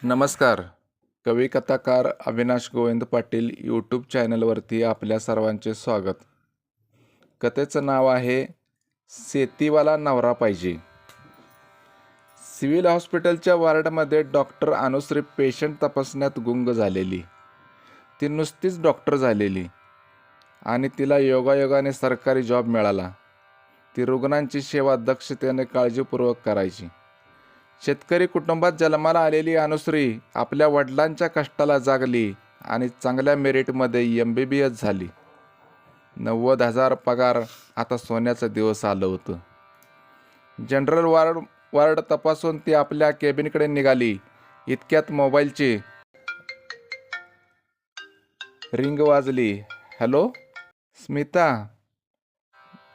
नमस्कार. कवी कथाकार अविनाश गोविंद पाटील यूट्यूब चॅनलवरती आपल्या सर्वांचे स्वागत. कथेचं नाव आहे शेतीवाला नवरा पाहिजे. सिव्हिल हॉस्पिटलच्या वॉर्डमध्ये डॉक्टर अनुश्री पेशंट तपासण्यात गुंग झालेली. ती नुसतीच डॉक्टर झालेली आणि तिला योगायोगाने सरकारी जॉब मिळाला. ती रुग्णांची सेवा दक्षतेने काळजीपूर्वक करायची. शेतकरी कुटुंबात जन्माला आलेली अनुश्री आपल्या वडिलांच्या कष्टाला जागली आणि चांगल्या मेरिटमध्ये MBBS झाली. 90,000 पगार आता सोन्याचं दिवस आलं होतं. जनरल वार्ड तपासून ती आपल्या केबिनकडे निघाली. इतक्यात मोबाईलची रिंग वाजली. हॅलो स्मिता,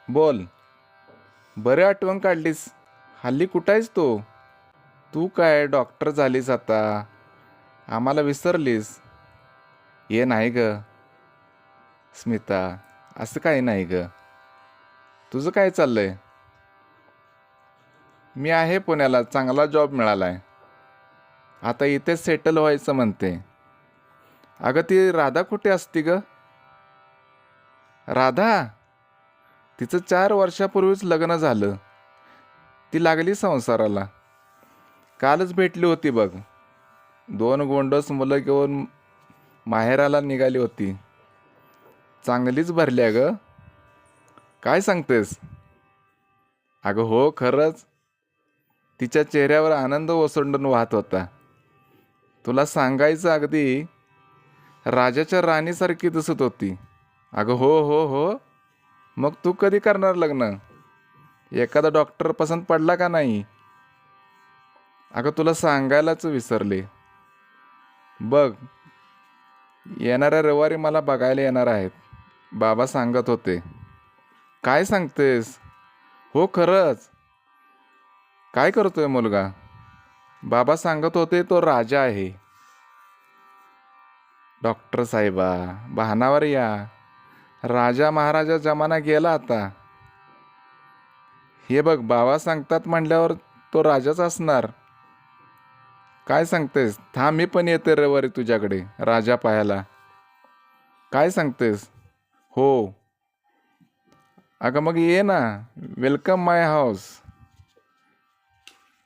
बोल. बरे आठवण काढलीस. हल्ली कुठं आहेस तू? तू काय डॉक्टर झालीस आता, आम्हाला विसरलीस? ये नाही ग स्मिता, असं काही नाही ग. तुझं काय चाललंय? मी आहे पुण्याला, चांगला जॉब मिळालाय. आता इथे सेटल व्हायचं म्हणते. अगं ती राधा कुठे असती ग? राधा? तिचं 4 वर्षापूर्वीच लग्न झालं. ती लागली संसाराला. कालच भेटली होती बघ. 2 गोंडस मुलं घेऊन माहेराला निघाली होती. चांगलीच भरल्या ग. काय सांगतेस? अगं हो, खरंच. तिच्या चेहऱ्यावर आनंद ओसंडून वाहत होता. तुला सांगायचं, अगदी राजाच्या राणीसारखी दिसत होती. अगं हो हो हो. मग तू कधी करणार लग्न? एखादा डॉक्टर पसंत पडला का नाही? अगं तुला सांगायलाच विसरले. बघ, येणाऱ्या रविवारी मला बघायला येणार आहेत, बाबा सांगत होते. काय सांगतेस? हो खरंच. काय करतोय मुलगा? बाबा सांगत होते तो राजा आहे. डॉक्टर साहेबा, भानावर या. राजा महाराजा जमाना गेला आता. हे बघ, बाबा सांगतात म्हणल्यावर तो राजाच असणार. काय सांगतेस? थांब, मी पण येते रविवारी तुझ्याकडे राजा पाहायला. काय सांगतेस? हो. अगं मग ये ना. वेलकम माय हाऊस.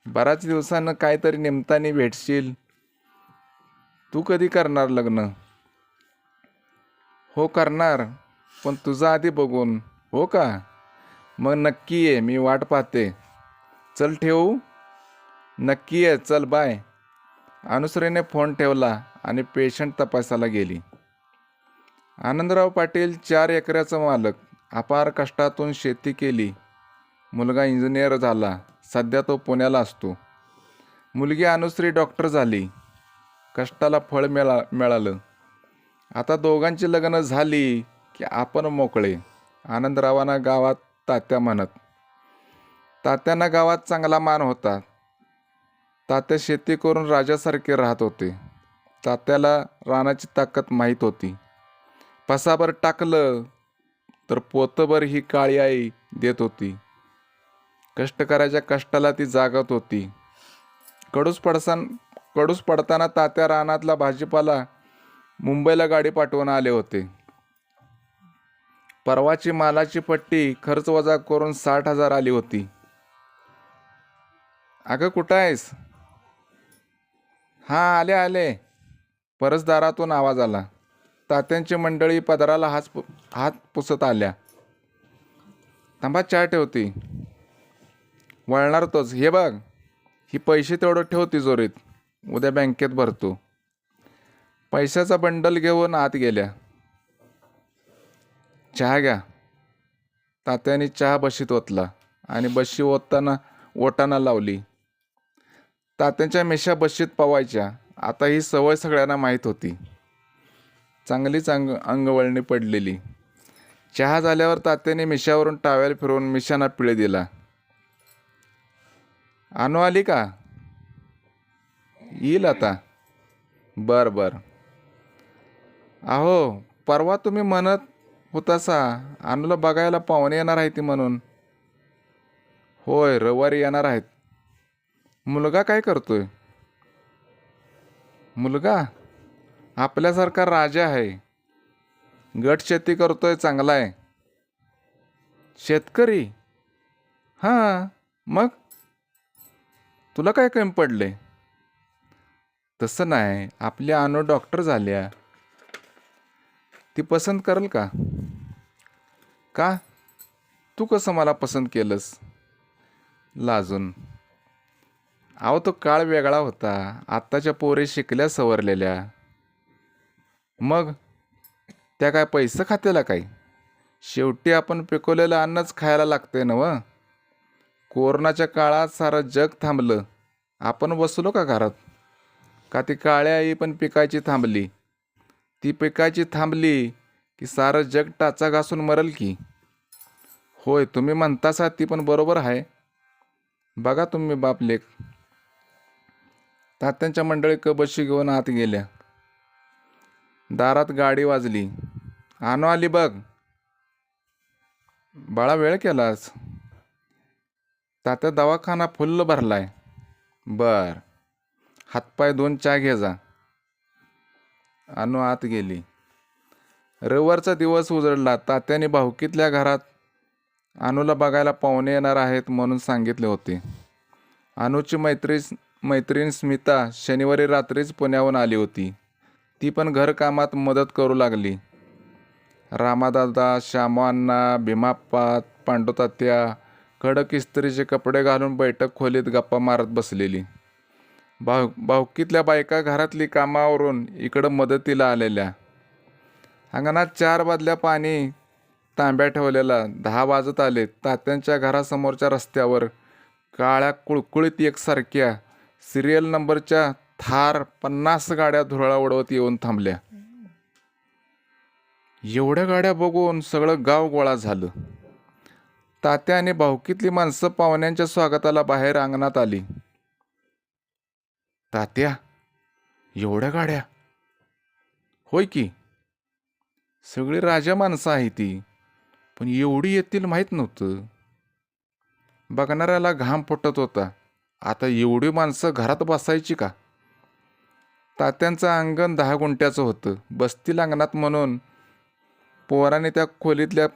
बऱ्याच दिवसानं काहीतरी निमतानी भेटशील. तू कधी करणार लग्न? हो करणार, पण तुझं आधी बघून. हो का? मग नक्की ये, मी वाट पाहते. चल ठेवू? नक्की ये, चल बाय. अनुश्रीने फोन ठेवला आणि पेशंट तपासायला गेली. आनंदराव पाटील 4 एकराचा मालक. अपार कष्टातून शेती केली. मुलगा इंजिनियर झाला. सध्या तो पुण्याला असतो. मुलगी अनुश्री डॉक्टर झाली. कष्टाला फळ मिळालं. आता दोघांची लग्न झाली की आपण मोकळे. आनंदरावांना गावात तात्या म्हणत. तात्यांना गावात चांगला मान होता. तात्या शेती करून राजासारखे राहत होते. तात्याला रानाची ताकद माहीत होती. पसाभर टाकलं तर पोतभर ही काळी आई देत होती. कष्टकऱ्याच्या कष्टाला ती जागत होती. कडूस पडताना तात्या रानातला भाजीपाला मुंबईला गाडी पाठवून आले होते. परवाची मालाची पट्टी खर्च वजा करून 60,000 आली होती. अगं कुठं आहेस? हां, आले आले. परसदारातून आवाज आला. तात्यांची मंडळी पदराला हात पुसत आल्या. थांबा, चहा ठेवती. वळणार तोच. हे बघ, ही पैसे तेवढं ठेव तिजोरीत, उद्या बँकेत भरतो. पैशाचा बंडल घेऊन आत गेल्या. चहा घ्या. तात्याने चहा बशीत ओतला आणि बशी ओटाना लावली. तात्यांच्या मिशा बशीत पवायच्या. आता ही सवय सगळ्यांना माहीत होती. चांगलीच अंगवळणी पडलेली. चहा झाल्यावर तात्याने मिशावरून टावेल फिरवून मिशांना पिळे दिला. अनु आली का? येईल आता. बर बर. अहो, परवा तुम्ही म्हणत होतासा अनुला बघायला पाहुणे येणार आहे ती म्हणून. होय, रविवारी येणार आहेत. मुलगा काय करतोय? मुलगा आपल्यासारखा राजा आहे. गट शेती करतोय, चांगला आहे. शेतकरी? हां. मग तुला काय कमी पडले? तसं नाही, आपली अनु डॉक्टर झाल्या. ती पसंत करेल का? का? तू कसं मला पसंत केलंस? लाजून. अहो, तो काळ वेगळा होता. आत्ताच्या पोरी शिकल्या सवरलेल्या. मग त्या काय पैसे खात्याला काय? शेवटी आपण पिकवलेलं अन्नच खायला लागतंय ना व. कोरोनाच्या काळात सारं जग थांबलं. आपण बसलो का घरात? का ती काळी आई पण पिकायची थांबली? ती पिकायची थांबली की सारं जग टाचा घासून मरल की. होय, तुम्ही म्हणतासा ती पण बरोबर आहे. बघा तुम्ही बापलेक. तात्यांच्या मंडळी कबशी घेऊन आत गेल्या. दारात गाडी वाजली. आणू आली बघ. बाळा, वेळ केलास. तात्या दवाखाना फुल्ल भरलाय. बर, हातपाय धुवून चहा घे जा. आणू आत गेली. रविवारचा दिवस उजळला. तात्याने भाऊकीतल्या घरात अनुला बघायला पाहुणे येणार आहेत म्हणून सांगितले होते. अनुची मैत्रीण स्मिता शनिवारी रात्रीच पुण्याहून आली होती. ती पण घरकामात मदत करू लागली. रामादादा, श्यामांना, भीमाप्पा, पांडुतात्या कडक इस्त्रीचे कपडे घालून बैठक खोलीत गप्पा मारत बसलेली. भाऊकीतल्या बायका घरातली कामावरून इकडं मदतीला आलेल्या. अंगणात 4 बादल्या पाणी तांब्या ठेवलेला. 10 वाजत आले. तात्यांच्या घरासमोरच्या रस्त्यावर काळ्या कुळकुळीत एकसारख्या सिरियल नंबरच्या थार 50 गाड्या धुरळा उडवत येऊन थांबल्या. एवढ्या गाड्या बघून सगळं गाव गोळा झालं. तात्या आणि भाऊकीतली माणसं पाहुण्यांच्या स्वागताला बाहेर अंगणात आली. तात्या, एवढ्या गाड्या? होय की, सगळी राजा माणसं आहे ती, पण एवढी येतील माहीत नव्हतं. बघणाऱ्याला घाम फुटत होता. आता एवढी माणसं घरात बसायची का? तात्यांचं अंगण 10 गुंठ्याचं होतं. बसतील अंगणात म्हणून पोराने त्या खोलीतल्या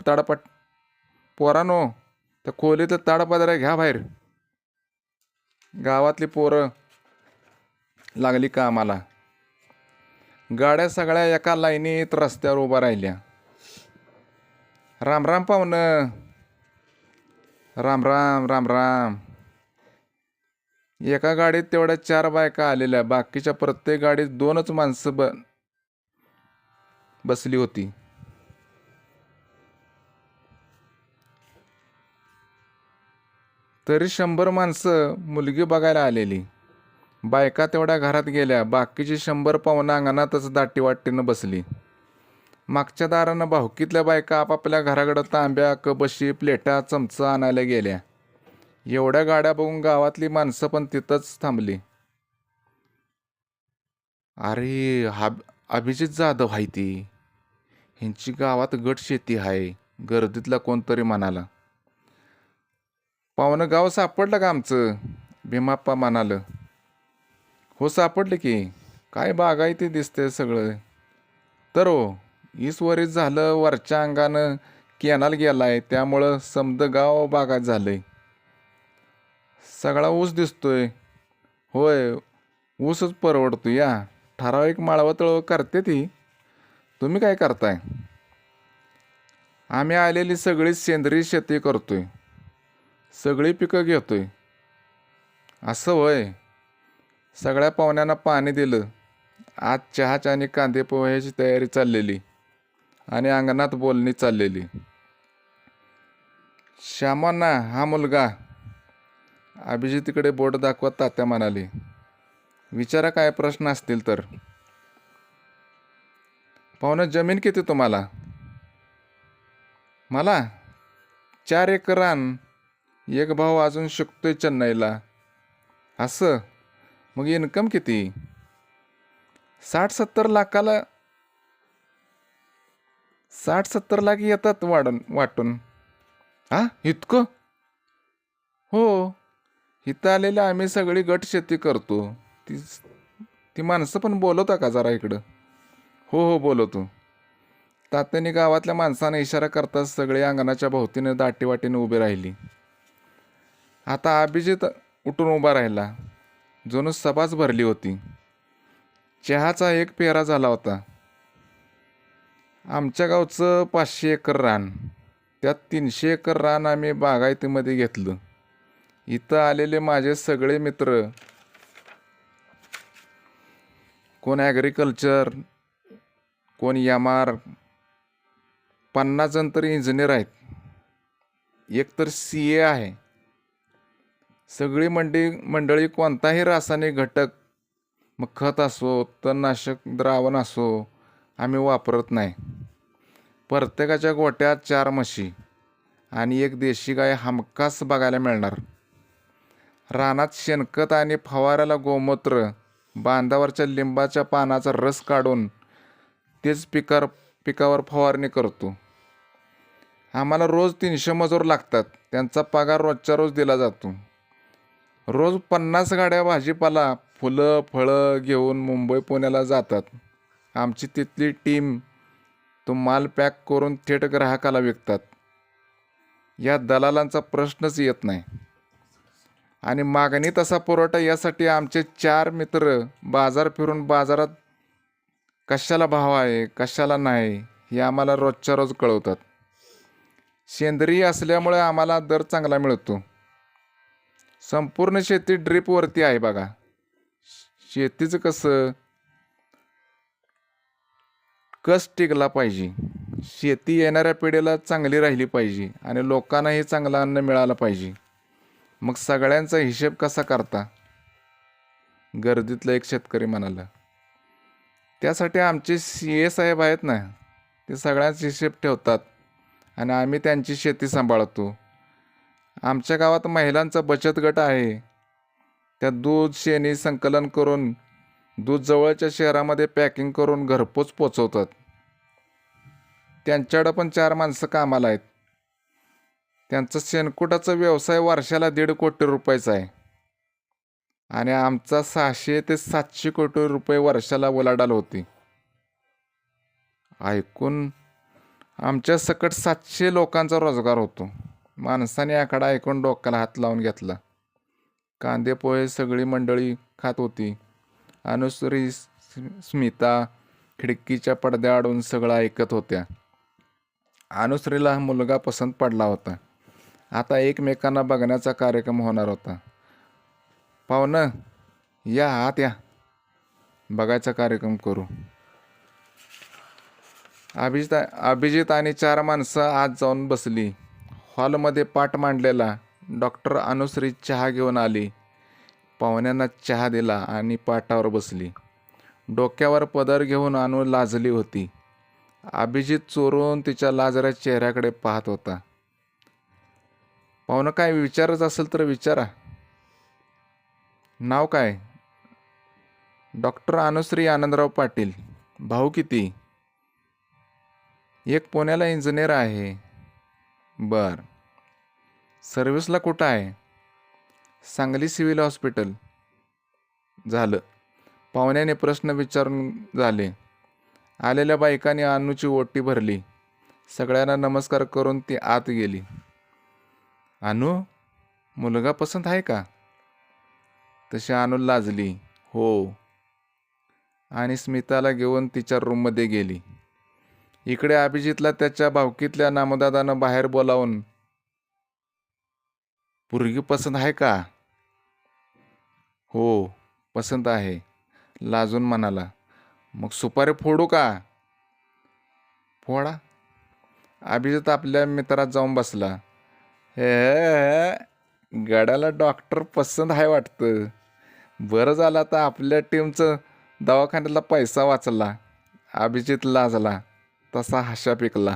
पोरानो, त्या खोलीतल्या ताडपदऱ्या घ्या बाहेर. गावातली पोरं लागली कामाला. गाड्या सगळ्या एका लाईनीत रस्त्यावर उभ्या राहिल्या. राम राम पाहुणं. राम राम राम राम. एका गाडीत तेवढ्या 4 बायका आलेल्या. बाकीच्या प्रत्येक गाडीत 2च माणसं बसली होती. तरी 100 माणसं मुलगी बघायला आलेली. बायका तेवढ्या घरात गेल्या. बाकीची 100 पाहुणं अंगणातच दाटीवाटीनं बसली. मागच्या दारानं भाऊकीतल्या बायका आपापल्या घराकडं तांब्या, कबशी, प्लेटा, चमचा आणायला गेल्या. एवढ्या गाड्या बघून गावातली माणसं पण तिथंच थांबली. अरे, अभिजित जाधव आहे ती. ह्यांची गावात गट शेती आहे, गर्दीतला कोणतरी म्हणाला. पाहुणं, गाव सापडलं का आमचं? भीमाप्पा म्हणालं. हो, सापडलं की. काय बागायती दिसतंय सगळं. तर हो, 20 वरीस झालं वरच्या अंगानं केनाल गेलाय, त्यामुळं समद गाव बागायत झालंय. सगळा ऊस दिसतोय. होय, ऊसच परवडतो या. ठराविक माळवतळ करते ती. तुम्ही काय करताय? आम्ही आलेली सगळी सेंद्रिय शेती करतोय. सगळी पिकं घेतोय. असं होय. सगळ्या पाहुण्यांना पाणी दिलं. आज चहाच्या आणि कांदे पोह्याची तयारी चाललेली आणि अंगणात बोलणी चाललेली. श्यामांना, हा मुलगा. अभिजितीकडे बोट दाखवत तात्या म्हणाले. विचारा, काय प्रश्न असतील तर. पाहुणं, जमीन किती तुम्हाला? मला 4 एकर रान. एक भाऊ अजून शिकतोय चेन्नईला. असं? मग इन्कम किती? 60-70 लाखाला. 60-70 लाख येतात वाटून. हा, इतकं? हो, इथं आलेल्या आम्ही सगळी गट शेती करतो. ती माणसं पण बोलवता का जरा इकडं? हो हो बोलवतो. तात्याने गावातल्या माणसांना इशारा करताच सगळे अंगणाच्या भोवतीने दाटीवाटीने उभे राहिली. आता अभिजित उठून उभा राहिला. जणू सभाच भरली होती. चहाचा एक पेरा झाला होता. आमच्या गावचं 500 एकर रान, त्यात 300 एकर रान आम्ही बागायतीमध्ये घेतलं. इथं आलेले माझे सगळे मित्र, कोण ॲग्रिकल्चर, कोण एम.आर., 50 जण तरी इंजिनियर आहेत, एक तर CA आहे. सगळी मंडळी कोणताही रासायनिक घटक, मग खत असो तणनाशक द्रावण असो, आम्ही वापरत नाही. प्रत्येकाच्या गोट्यात 4 म्हशी आणि एक देशी गाय हमखास बघायला मिळणार. रानात शेणखत आणि फवाऱ्याला गोमूत्र, बांधावरच्या लिंबाच्या पानाचा रस काढून तेच पिकावर फवारणी करतो. आम्हाला रोज 300 मजूर लागतात. त्यांचा पगार रोजच्या रोज दिला जातो. रोज 50 गाड्या भाजीपाला, फुलं फळं घेऊन मुंबई पुण्याला जातात. आमची तिथली टीम तो माल पॅक करून थेट ग्राहकाला विकतात. या दलालांचा प्रश्नच येत नाही. आणि मागणी तसा पुरवठा यासाठी आमचे 4 मित्र बाजार फिरून बाजारात कशाला भाव आहे कशाला नाही हे आम्हाला रोजच्या रोज कळवतात. सेंद्रिय असल्यामुळे आम्हाला दर चांगला मिळतो. संपूर्ण शेती ड्रीपवरती आहे बघा. शेतीचं कसं कस टिकला पाहिजे, शेती येणाऱ्या पिढीला चांगली राहिली पाहिजे आणि लोकांनाही चांगलं अन्न मिळालं पाहिजे. मग सगळ्यांचा हिशेब कसा करता? गर्दीतला एक शेतकरी म्हणाला. त्यासाठी आमचे CA साहेब आहेत ना, ते सगळ्यांचा हिशेब ठेवतात आणि आम्ही त्यांची शेती सांभाळतो. आमच्या गावात महिलांचा बचत गट आहे. त्या दूध शेणी संकलन करून दूध जवळच्या शहरामध्ये पॅकिंग करून घरपोच पोचवतात. त्यांच्याकडं पण 4 माणसं कामाला आहेत. त्यांचा शेणकुटाचा व्यवसाय वर्षाला 1.5 कोटी रुपयाचा आहे आणि आमचा 600 ते 700 कोटी रुपये वर्षाला उलाढाल होती. ऐकून आमच्या सकट 700 लोकांचा रोजगार होतो. माणसाने आकडा ऐकून डोक्याला हात लावून घेतला. कांदे पोहे सगळी मंडळी खात होती. अनुश्री, स्मिता खिडकीच्या पडद्याआडून सगळं ऐकत होत्या. अनुश्रीला मुलगा पसंत पडला होता. आता एकमेकांना बघण्याचा कार्यक्रम होणार होता. पाहुणं या आत या, बघायचा कार्यक्रम करू. अभिजित आणि 4 माणसं आत जाऊन बसली. हॉलमध्ये पाट मांडलेला. डॉक्टर अनुश्री चहा घेऊन आली. पाहुण्यांना चहा दिला आणि पाटावर बसली. डोक्यावर पदर घेऊन अनु लाजली होती. अभिजित चोरून तिच्या लाजऱ्या चेहऱ्याकडे पाहत होता. पाहुणं काय विचारायचं असेल तर विचारा. नाव काय? डॉक्टर अनुश्री आनंदराव पाटील. भाऊ किती? एक पुण्याला इंजिनियर आहे. बर. सर्व्हिसला कुठं आहे? Sangli civil hospital. झालं. पाहुण्याने प्रश्न विचारून झाले. आलेल्या बायकांनी अनुची ओटी भरली. सगळ्यांना नमस्कार करून ती आत गेली. अनु, मुलगा पसंत आहे का? तशी अनु लाजली. हो. आणि स्मिताला घेऊन तिच्या रूममध्ये गेली. इकडे अभिजितला त्याच्या भावकीतल्या नामदादानं बाहेर बोलावून, पोरगी पसंत आहे का? हो पसंत आहे, लाजून म्हणाला. मग सुपारी फोडू का? फोडा. अभिजित आपल्या मित्रात जाऊन बसला. हे गड्याला डॉक्टर पसंत आहे वाटतं. बरं झालं आता आपल्या टीमचं दवाखान्यातला पैसा वाचला. अभिजित लाजला तसा हशा पिकला.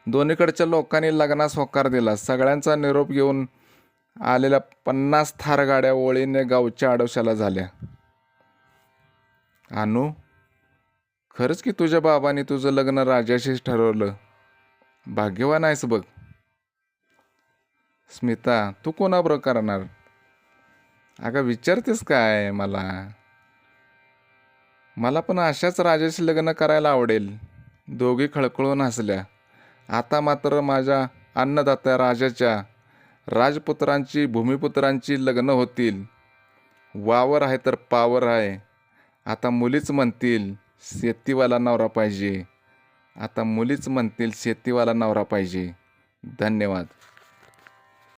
दोन्हीकडच्या लोकांनी लग्नास होकार दिला. सगळ्यांचा निरोप घेऊन आलेल्या 50 थार गाड्या ओळीने गावच्या आडोशाला झाल्या. अनु, खरंच की तुझ्या बाबांनी तुझं लग्न राजाशीच ठरवलं. भाग्यवान आहेस बघ. स्मिता, तू कोणाबरोबर करणार? अगं विचारतेस काय मला? मला पण अशाच राजाशी लग्न करायला आवडेल. दोघी खळखळून हसल्या. आता मात्र माझ्या अन्नदात्या राजाच्या राजपुत्रांची भूमिपुत्रांची लग्न होतील. वावर आहे तर पावर आहे. आता मुलीच म्हणतील शेतीवाला नवरा पाहिजे. आता मुलीच म्हणतील शेतीवाला नवरा पाहिजे. धन्यवाद.